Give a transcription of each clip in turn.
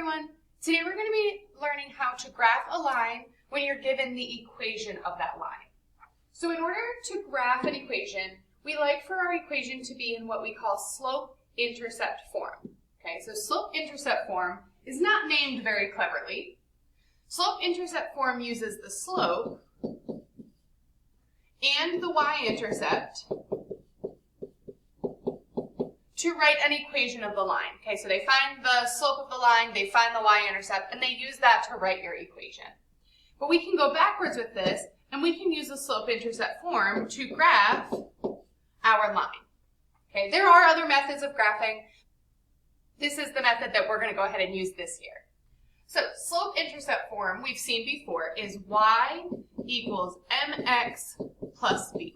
everyone. Today we're going to be learning how to graph a line when you're given the equation of that line. So in order to graph an equation, we like for our equation to be in what we call slope-intercept form. Okay, so slope-intercept form is not named very cleverly. Slope-intercept form uses the slope and the y-intercept to write an equation of the line. Okay, so they find the slope of the line, they find the y-intercept, and they use that to write your equation. But we can go backwards with this, and we can use the slope-intercept form to graph our line. Okay, there are other methods of graphing. This is the method that we're going to go ahead and use this year. So slope-intercept form, we've seen before, is y equals mx plus b.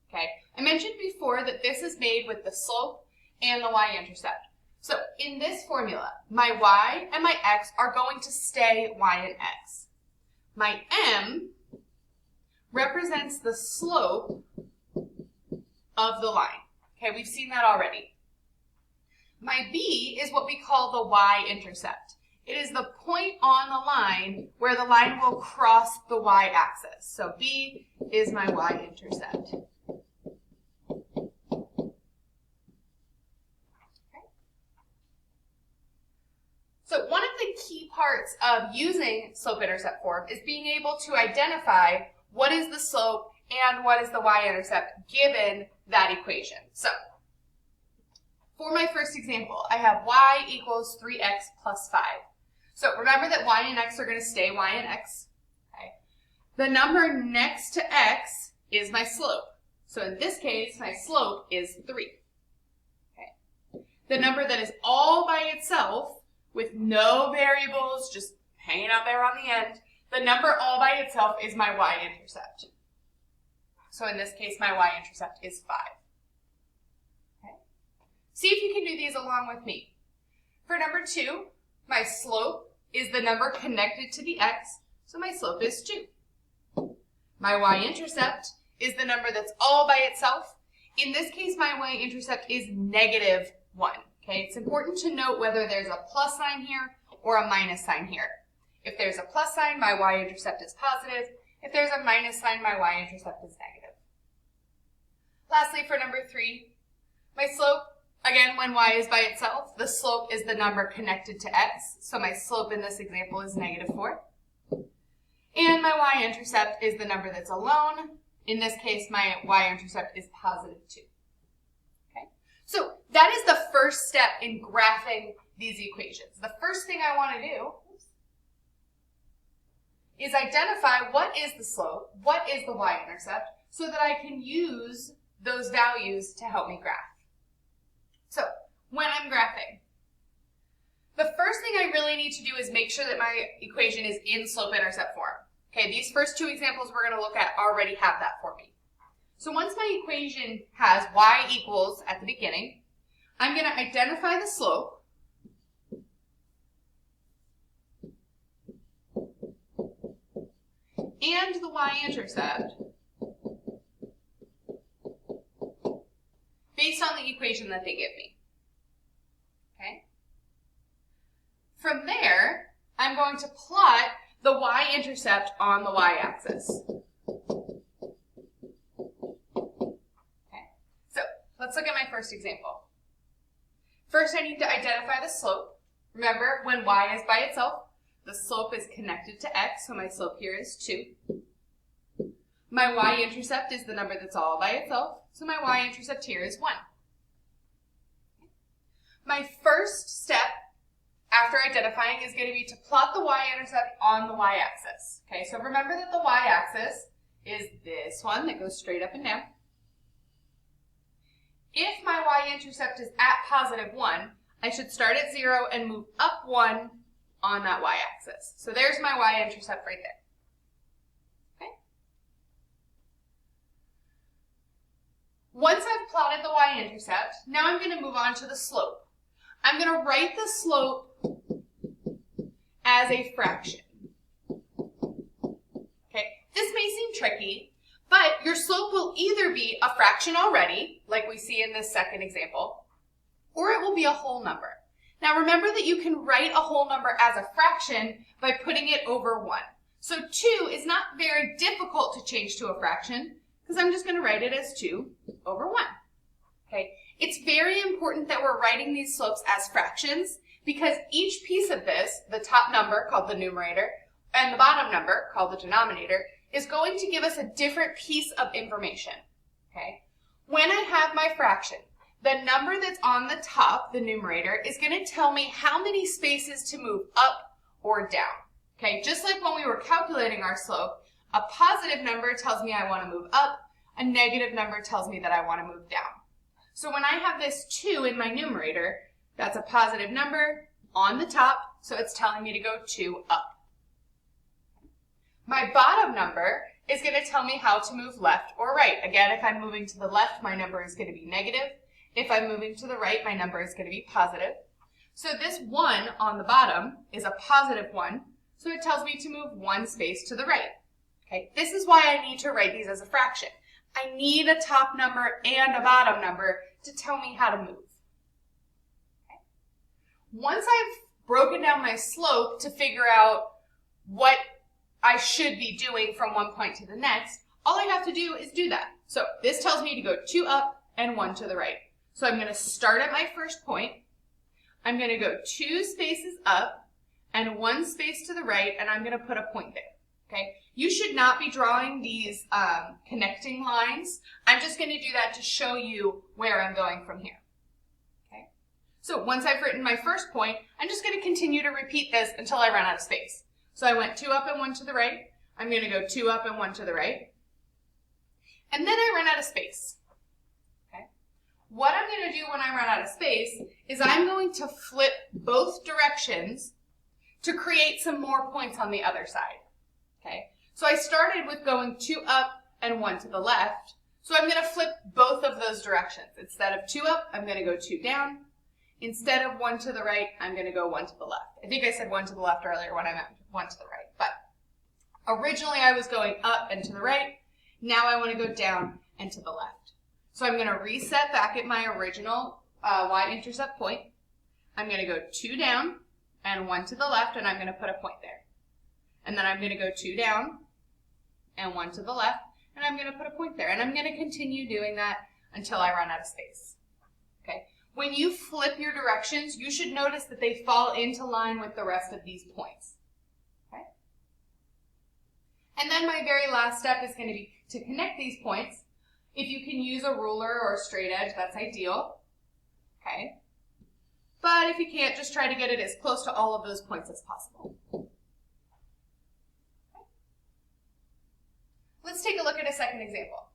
Okay, I mentioned before that this is made with the slope and the y-intercept. So in this formula, my y and my x are going to stay y and x. My m represents the slope of the line. Okay, we've seen that already. My b is what we call the y-intercept. It is the point on the line where the line will cross the y-axis. So b is my y-intercept. So one of the key parts of using slope-intercept form is being able to identify what is the slope and what is the y-intercept given that equation. So for my first example, I have y equals 3x plus 5. So remember that y and x are going to stay y and x. Okay. The number next to x is my slope. So in this case, my slope is 3. Okay. The number that is all by itself with no variables, just hanging out there on the end, the number all by itself is my y-intercept. So in this case, my y-intercept is 5. Okay. See if you can do these along with me. For number 2, my slope is the number connected to the x, so my slope is 2. My y-intercept is the number that's all by itself. In this case, my y-intercept is negative 1. Okay, it's important to note whether there's a plus sign here or a minus sign here. If there's a plus sign, my y-intercept is positive. If there's a minus sign, my y-intercept is negative. Lastly, for number 3, my slope, again, when y is by itself, the slope is the number connected to x. So my slope in this example is negative 4. And my y-intercept is the number that's alone. In this case, my y-intercept is positive 2. So that is the first step in graphing these equations. The first thing I want to do is identify what is the slope, what is the y-intercept, so that I can use those values to help me graph. So when I'm graphing, the first thing I really need to do is make sure that my equation is in slope-intercept form. Okay, these first 2 examples we're going to look at already have that for me. So once my equation has y equals at the beginning, I'm going to identify the slope and the y-intercept based on the equation that they give me. Okay? From there, I'm going to plot the y-intercept on the y-axis. Let's look at my first example. First, I need to identify the slope. Remember, when y is by itself, the slope is connected to x, so my slope here is 2. My y-intercept is the number that's all by itself, so my y-intercept here is 1. My first step after identifying is going to be to plot the y-intercept on the y-axis. Okay, so remember that the y-axis is this one that goes straight up and down. If my y-intercept is at positive 1, I should start at 0 and move up 1 on that y-axis. So there's my y-intercept right there. Okay? Once I've plotted the y-intercept, now I'm going to move on to the slope. I'm going to write the slope as a fraction. Okay? This may seem tricky, but your slope will either be a fraction already, like we see in this second example, or it will be a whole number. Now remember that you can write a whole number as a fraction by putting it over 1. So 2 is not very difficult to change to a fraction because I'm just going to write it as 2 over 1. Okay? It's very important that we're writing these slopes as fractions because each piece of this, the top number called the numerator and the bottom number called the denominator, is going to give us a different piece of information. Okay? When I have my fraction, the number that's on the top, the numerator, is going to tell me how many spaces to move up or down. Okay, just like when we were calculating our slope, a positive number tells me I want to move up, a negative number tells me that I want to move down. So when I have this 2 in my numerator, that's a positive number on the top, so it's telling me to go 2 up. My bottom number is going to tell me how to move left or right. Again, if I'm moving to the left, my number is going to be negative. If I'm moving to the right, my number is going to be positive. So this 1 on the bottom is a positive 1, so it tells me to move 1 space to the right. Okay, this is why I need to write these as a fraction. I need a top number and a bottom number to tell me how to move. Okay. Once I've broken down my slope to figure out what I should be doing from one point to the next, all I have to do is do that. So this tells me to go 2 up and 1 to the right. So I'm going to start at my first point. I'm going to go 2 spaces up and 1 space to the right, and I'm going to put a point there. Okay? You should not be drawing these connecting lines. I'm just going to do that to show you where I'm going from here. Okay? So once I've written my first point, I'm just going to continue to repeat this until I run out of space. So I went 2 up and 1 to the right. I'm going to go 2 up and 1 to the right. And then I run out of space. What I'm going to do when I run out of space is I'm going to flip both directions to create some more points on the other side. Okay? So I started with going 2 up and 1 to the left. So I'm going to flip both of those directions. Instead of 2 up, I'm going to go 2 down. Instead of 1 to the right, I'm going to go 1 to the left. I think I said 1 to the left earlier when I meant 1 to the right. But originally I was going up and to the right. Now I want to go down and to the left. So I'm going to reset back at my original y-intercept point. I'm going to go 2 down and 1 to the left, and I'm going to put a point there. And then I'm going to go 2 down and 1 to the left, and I'm going to put a point there. And I'm going to continue doing that until I run out of space. Okay? When you flip your directions, you should notice that they fall into line with the rest of these points. Okay? And then my very last step is going to be to connect these points. If you can use a ruler or a straight edge, that's ideal. Okay? But if you can't, just try to get it as close to all of those points as possible. Okay. Let's take a look at a second example.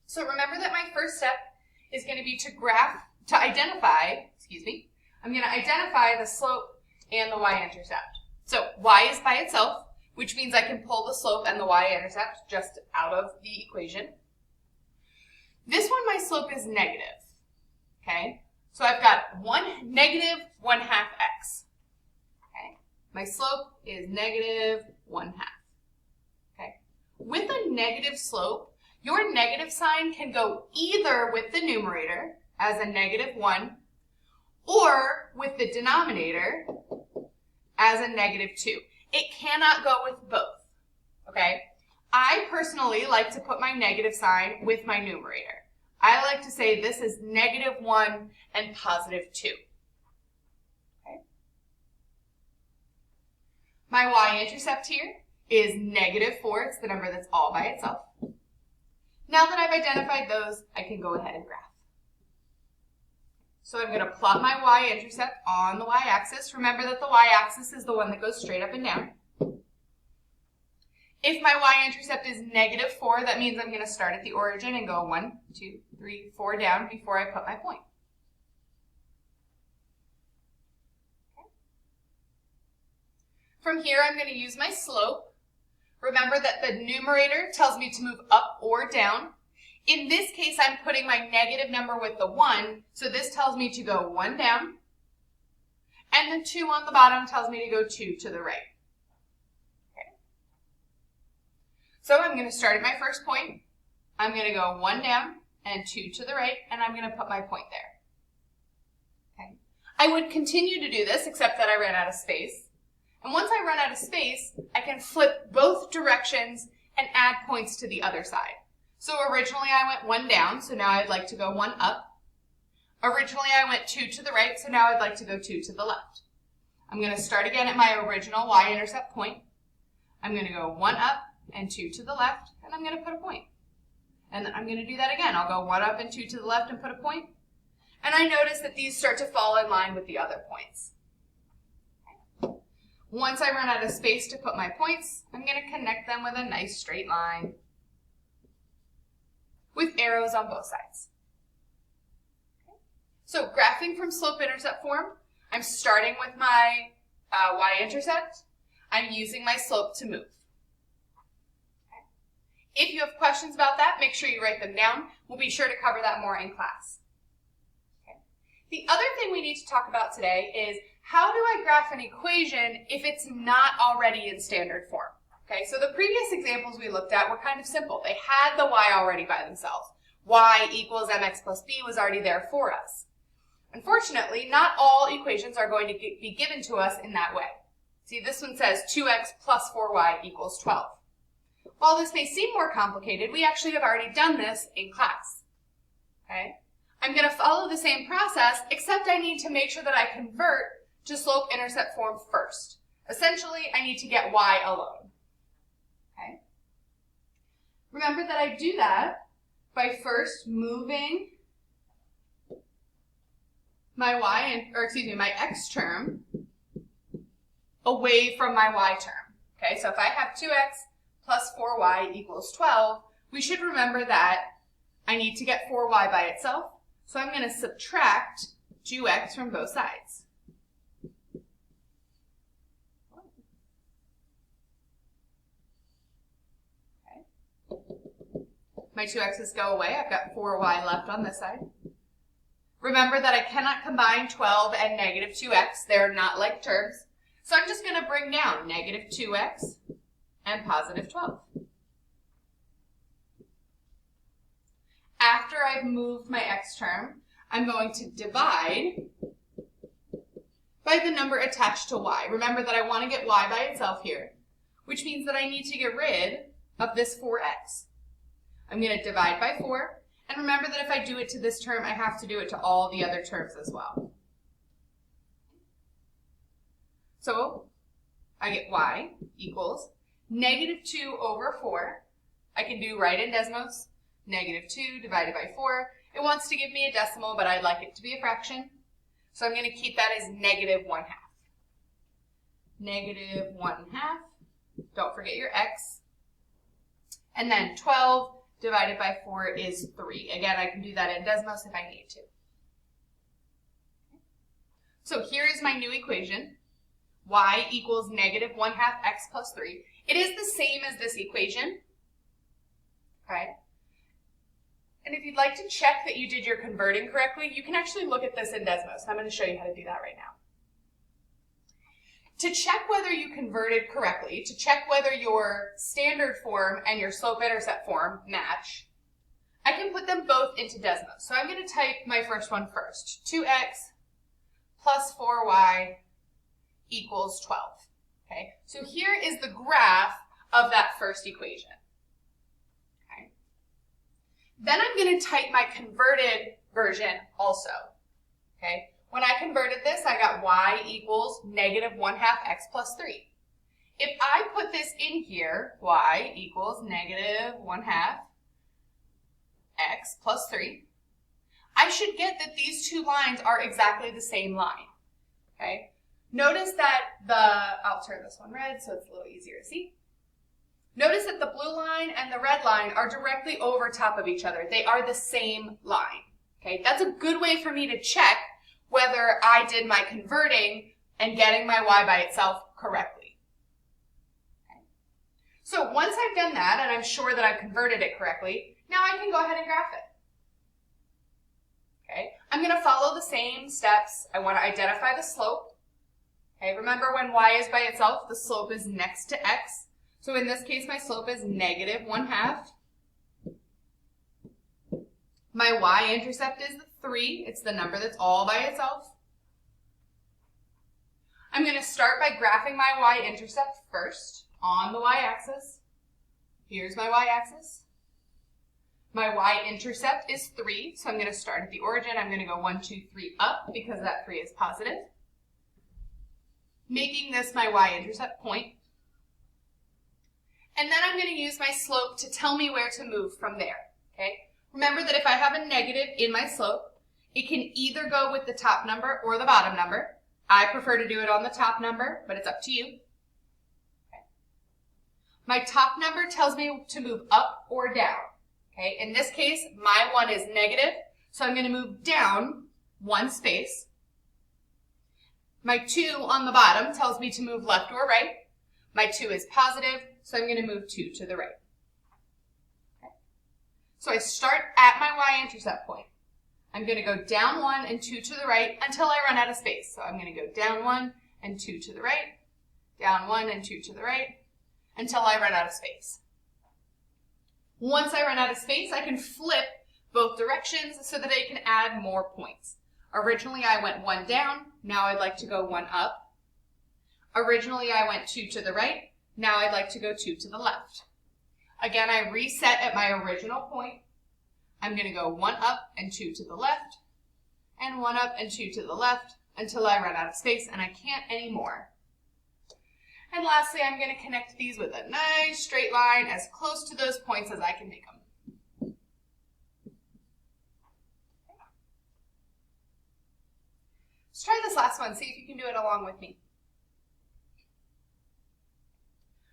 So remember that my first step is going to be to identify the slope and the y-intercept. So y is by itself, which means I can pull the slope and the y-intercept just out of the equation. This one, my slope is negative, okay? So I've got negative 1/2 x, okay? My slope is negative 1/2, okay? With a negative slope, your negative sign can go either with the numerator as a -1 or with the denominator as a -2. It cannot go with both, okay? I personally like to put my negative sign with my numerator. I like to say this is -1 and +2. Okay? My y-intercept here is -4. It's the number that's all by itself. Now that I've identified those, I can go ahead and graph. So I'm going to plot my y-intercept on the y-axis. Remember that the y-axis is the one that goes straight up and down. If my y-intercept is -4, that means I'm going to start at the origin and go 1, 2, 3, 4 down before I put my point. Okay. From here, I'm going to use my slope. Remember that the numerator tells me to move up or down. In this case, I'm putting my negative number with the 1, so this tells me to go 1 down, and the 2 on the bottom tells me to go 2 to the right. Okay. So I'm going to start at my first point. I'm going to go 1 down and 2 to the right, and I'm going to put my point there. Okay. I would continue to do this, except that I ran out of space. And once I run out of space, I can flip both directions and add points to the other side. So originally I went 1 down, so now I'd like to go 1 up. Originally I went 2 to the right, so now I'd like to go 2 to the left. I'm going to start again at my original y-intercept point. I'm going to go 1 up and 2 to the left, and I'm going to put a point. And I'm going to do that again. I'll go 1 up and 2 to the left and put a point. And I notice that these start to fall in line with the other points. Okay. Once I run out of space to put my points, I'm going to connect them with a nice straight line with arrows on both sides. Okay. So graphing from slope-intercept form, I'm starting with my y-intercept. I'm using my slope to move. Okay. If you have questions about that, make sure you write them down. We'll be sure to cover that more in class. Okay. The other thing we need to talk about today is how do I graph an equation if it's not already in standard form? Okay, so the previous examples we looked at were kind of simple. They had the y already by themselves. Y equals mx plus b was already there for us. Unfortunately, not all equations are going to be given to us in that way. See, this one says 2x plus 4y equals 12. While this may seem more complicated, we actually have already done this in class. Okay? I'm going to follow the same process, except I need to make sure that I convert to slope-intercept form first. Essentially, I need to get y alone. Okay? Remember that I do that by first moving my my x term away from my y term. Okay, so if I have 2x plus 4y equals 12, we should remember that I need to get 4y by itself, so I'm going to subtract 2x from both sides. Okay. My 2x's go away. I've got 4y left on this side. Remember that I cannot combine 12 and negative 2x. They're not like terms. So I'm just going to bring down negative 2x and positive 12. After I've moved my x term, I'm going to divide by the number attached to y. Remember that I want to get y by itself here, which means that I need to get rid of this 4x. I'm going to divide by 4, and remember that if I do it to this term, I have to do it to all the other terms as well. So I get y equals negative 2 over 4. I can do right in Desmos. Negative 2 divided by 4. It wants to give me a decimal, but I'd like it to be a fraction. So I'm going to keep that as negative 1/2. Negative 1/2. Don't forget your x. And then 12 divided by 4 is 3. Again, I can do that in Desmos if I need to. So here is my new equation. Y equals negative 1/2 x plus 3. It is the same as this equation. Okay? And if you'd like to check that you did your converting correctly, you can actually look at this in Desmos. I'm going to show you how to do that right now. To check whether you converted correctly, to check whether your standard form and your slope-intercept form match, I can put them both into Desmos. So I'm going to type my first one first. 2x plus 4y equals 12. Okay? So here is the graph of that first equation. Okay? Then I'm going to type my converted version also. Okay? When I converted this, I got y equals negative 1/2 x plus 3. If I put this in here, y equals negative 1/2 x plus 3, I should get that these two lines are exactly the same line. Okay? Notice that I'll turn this one red so it's a little easier to see. Notice that the blue line and the red line are directly over top of each other. They are the same line. Okay? That's a good way for me to check whether I did my converting and getting my y by itself correctly. Okay. So once I've done that and I'm sure that I've converted it correctly, now I can go ahead and graph it. Okay. I'm going to follow the same steps. I want to identify the slope. Okay. Remember when y is by itself, the slope is next to x. So in this case, my slope is negative 1/2. My y-intercept is the 3. It's the number that's all by itself. I'm going to start by graphing my y-intercept first on the y-axis. Here's my y-axis. My y-intercept is 3, so I'm going to start at the origin. I'm going to go 1, 2, 3 up because that 3 is positive. Making this my y-intercept point. And then I'm going to use my slope to tell me where to move from there. Okay? Remember that if I have a negative in my slope, it can either go with the top number or the bottom number. I prefer to do it on the top number, but it's up to you. Okay. My top number tells me to move up or down. Okay. In this case, my 1 is negative, so I'm going to move down 1 space. My 2 on the bottom tells me to move left or right. My 2 is positive, so I'm going to move 2 to the right. Okay. So I start at my y-intercept point. I'm going to go down 1 and 2 to the right until I run out of space. So I'm going to go down 1 and 2 to the right, down 1 and 2 to the right, until I run out of space. Once I run out of space, I can flip both directions so that I can add more points. Originally, I went 1 down. Now I'd like to go 1 up. Originally, I went 2 to the right. Now I'd like to go 2 to the left. Again, I reset at my original point. I'm going to go 1 up and 2 to the left, and 1 up and 2 to the left until I run out of space and I can't anymore. And lastly, I'm going to connect these with a nice straight line as close to those points as I can make them. Let's try this last one, see if you can do it along with me.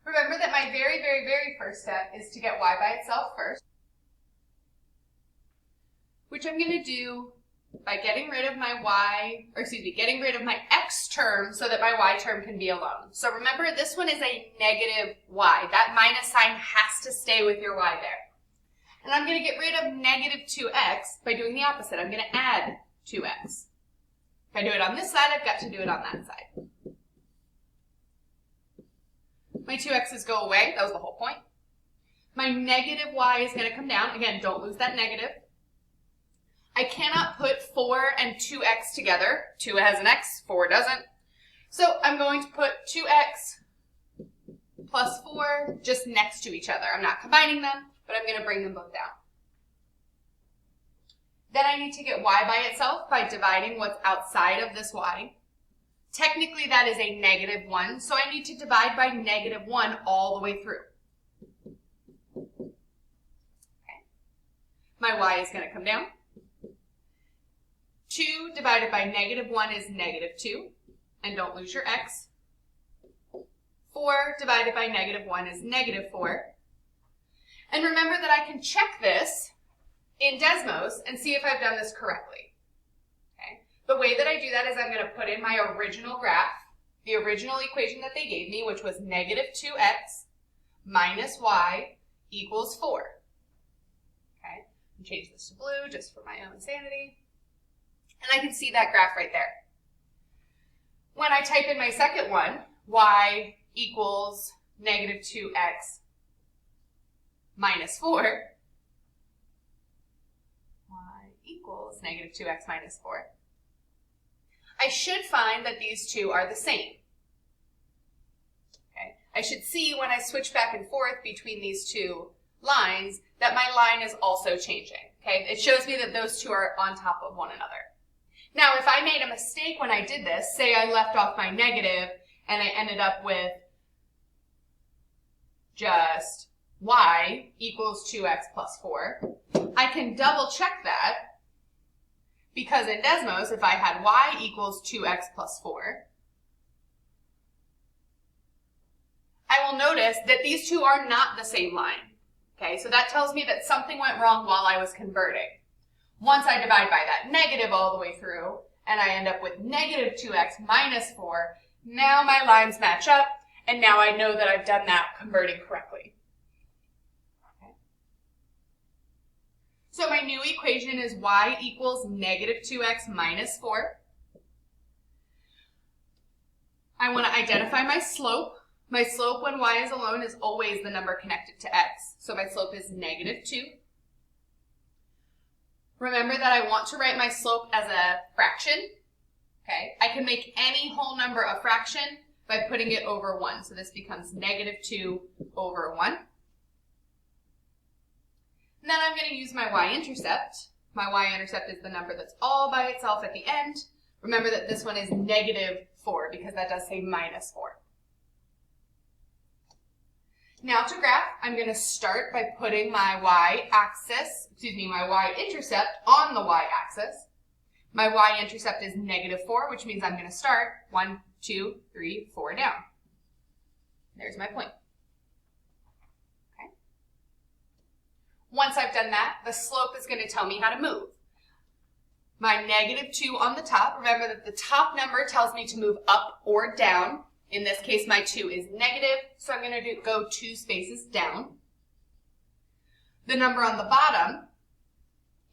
Remember that my very, very, very first step is to get y by itself first, which I'm going to do by getting rid of my getting rid of my x term so that my y term can be alone. So remember, this one is a negative y. That minus sign has to stay with your y there. And I'm going to get rid of negative 2x by doing the opposite. I'm going to add 2x. If I do it on this side, I've got to do it on that side. My 2x's go away. That was the whole point. My negative y is going to come down. Again, don't lose that negative. I cannot put 4 and 2x together. 2 has an x, 4 doesn't. So I'm going to put 2x plus 4 just next to each other. I'm not combining them, but I'm going to bring them both down. Then I need to get y by itself by dividing what's outside of this y. Technically, that is a negative 1, so I need to divide by negative 1 all the way through. Okay. My y is going to come down. 2 divided by negative 1 is negative 2, and don't lose your x. 4 divided by negative 1 is negative 4. And remember that I can check this in Desmos and see if I've done this correctly. Okay. The way that I do that is I'm going to put in my original graph, the original equation that they gave me, which was negative 2x minus y equals 4. Okay. And change this to blue just for my own sanity. And I can see that graph right there. When I type in my second one, y equals negative 2x minus 4, y equals negative 2x minus 4, I should find that these two are the same. Okay? I should see when I switch back and forth between these two lines that my line is also changing. Okay? It shows me that those two are on top of one another. Now, if I made a mistake when I did this, say I left off my negative and I ended up with just y equals 2x plus 4, I can double check that because in Desmos, if I had y equals 2x plus 4, I will notice that these two are not the same line. Okay, so that tells me that something went wrong while I was converting. Once I divide by that negative all the way through, and I end up with negative 2x minus 4, now my lines match up, and now I know that I've done that converting correctly. Okay. So my new equation is y equals negative 2x minus 4. I want to identify my slope. My slope when y is alone is always the number connected to x. So my slope is negative 2. Remember that I want to write my slope as a fraction. Okay, I can make any whole number a fraction by putting it over 1. So this becomes -2 over 1. And then I'm going to use my y-intercept. My y-intercept is the number that's all by itself at the end. Remember that this one is -4 because that does say -4. Now to graph, I'm going to start by putting my my y-intercept on the y-axis. My y-intercept is -4, which means I'm going to start 1, 2, 3, 4 down. There's my point. Okay. Once I've done that, the slope is going to tell me how to move. My -2 on the top, remember that the top number tells me to move up or down. In this case, my 2 is negative, so I'm going to go 2 spaces down. The number on the bottom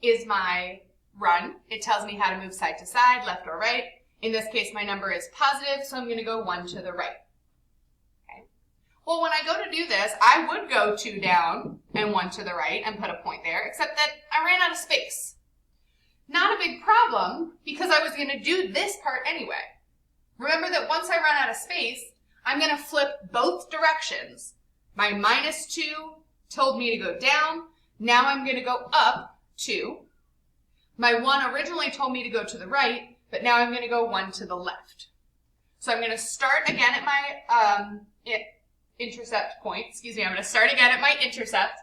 is my run. It tells me how to move side to side, left or right. In this case, my number is positive, so I'm going to go 1 to the right. Okay. Well, when I go to do this, I would go 2 down and 1 to the right and put a point there, except that I ran out of space. Not a big problem, because I was going to do this part anyway. Remember that once I run out of space, I'm going to flip both directions. My -2 told me to go down. Now I'm going to go up 2. My 1 originally told me to go to the right, but now I'm going to go 1 to the left. So I'm going to start again at my intercept point. I'm going to start again at my intercept.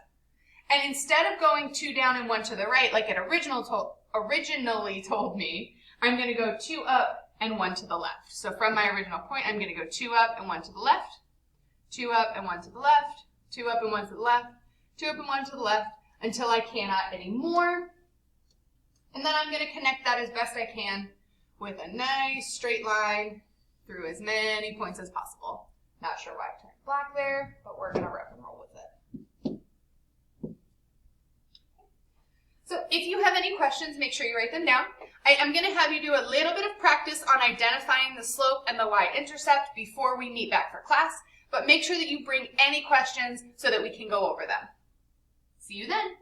And instead of going 2 down and 1 to the right like it originally told me, I'm going to go 2 up and 1 to the left. So from my original point, I'm going to go 2 up and 1 to the left, 2 up and 1 to the left, 2 up and 1 to the left, 2 up and 1 to the left, until I cannot anymore. And then I'm going to connect that as best I can with a nice straight line through as many points as possible. Not sure why I turned black there, but we're going to rock and roll with it. So if you have any questions, make sure you write them down. I am going to have you do a little bit of practice on identifying the slope and the y-intercept before we meet back for class, but make sure that you bring any questions so that we can go over them. See you then.